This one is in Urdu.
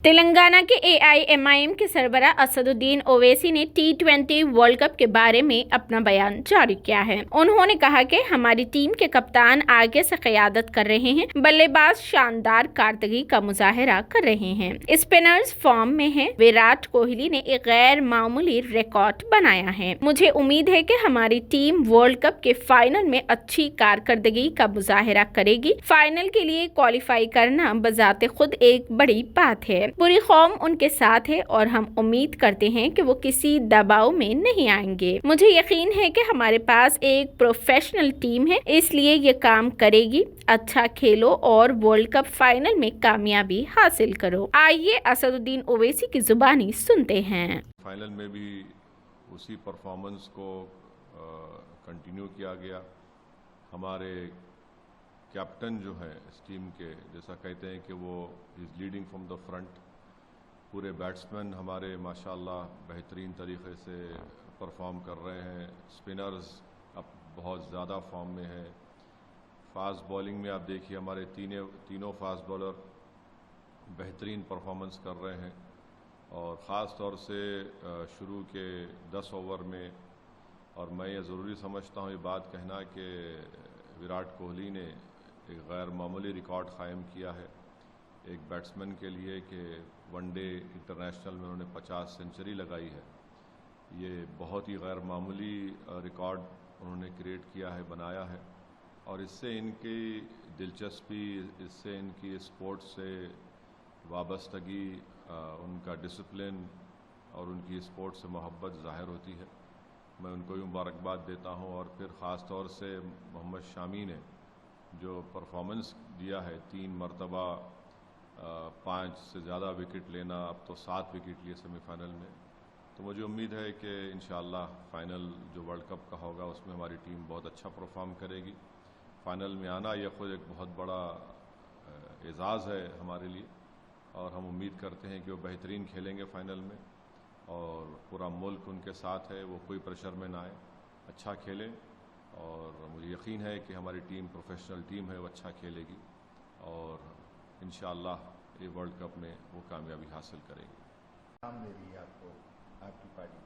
تلنگانہ کے AIMIM کے سربراہ اسدالدین اویسی نے T20 ورلڈ کپ کے بارے میں اپنا بیان جاری کیا ہے۔ انہوں نے کہا کہ ہماری ٹیم کے کپتان آگے سے قیادت کر رہے ہیں، بلے باز شاندار کارکردگی کا مظاہرہ کر رہے ہیں، اسپنرز فارم میں ہیں۔ وراٹ کوہلی نے ایک غیر معمولی ریکارڈ بنایا ہے۔ مجھے امید ہے کہ ہماری ٹیم ورلڈ کپ کے فائنل میں اچھی کارکردگی کا مظاہرہ کرے گی۔ فائنل کے لیے کوالیفائی کرنا بذات خود ایک بڑی بات ہے۔ پوری قوم ان کے ساتھ ہے اور ہم امید کرتے ہیں کہ وہ کسی دباؤ میں نہیں آئیں گے۔ مجھے یقین ہے کہ ہمارے پاس ایک پروفیشنل ٹیم ہے، اس لیے یہ کام کرے گی۔ اچھا کھیلو اور ورلڈ کپ فائنل میں کامیابی حاصل کرو۔ آئیے اسدالدین اویسی کی زبانی سنتے ہیں۔ فائنل میں بھی اسی پرفارمنس کو کنٹینیو کیا گیا۔ ہمارے کیپٹن جو ہیں اس ٹیم کے، جیسا کہتے ہیں کہ وہ is leading from the front. پورے بیٹسمین ہمارے ماشاءاللہ بہترین طریقے سے پرفارم کر رہے ہیں۔ اسپنرز اب بہت زیادہ فارم میں ہیں۔ فاسٹ بولنگ میں آپ دیکھیے ہمارے تینوں فاسٹ بالر بہترین پرفارمنس کر رہے ہیں، اور خاص طور سے شروع کے 10 اوور میں، اور میں یہ ضروری سمجھتا ہوں یہ بات کہنا کہ وراٹ کوہلی نے ایک غیر معمولی ریکارڈ قائم کیا ہے ایک بیٹسمین کے لیے کہ ون ڈے انٹرنیشنل میں انہوں نے 50 سینچری لگائی ہے۔ یہ بہت ہی غیر معمولی ریکارڈ انہوں نے کریٹ کیا ہے، بنایا ہے، اور اس سے ان کی دلچسپی، اس سے ان کی اسپورٹ سے وابستگی، ان کا ڈسپلن اور ان کی اسپورٹ سے محبت ظاہر ہوتی ہے۔ میں ان کو بھی مبارکباد دیتا ہوں، اور پھر خاص طور سے محمد شامی نے جو پرفارمنس دیا ہے، 3 مرتبہ 5 سے زیادہ وکٹ لینا، اب تو 7 وکٹ لیے سیمی فائنل میں، تو مجھے امید ہے کہ انشاءاللہ فائنل جو ورلڈ کپ کا ہوگا اس میں ہماری ٹیم بہت اچھا پرفارم کرے گی۔ فائنل میں آنا یہ خود ایک بہت بڑا اعزاز ہے ہمارے لیے، اور ہم امید کرتے ہیں کہ وہ بہترین کھیلیں گے فائنل میں، اور پورا ملک ان کے ساتھ ہے، وہ کوئی پریشر میں نہ آئے، اچھا کھیلیں، اور مجھے یقین ہے کہ ہماری ٹیم پروفیشنل ٹیم ہے، وہ اچھا کھیلے گی، اور انشاءاللہ یہ ورلڈ کپ میں وہ کامیابی حاصل کرے گی۔ نام دے رہی ہے آپ کو آپ کی پارٹی؟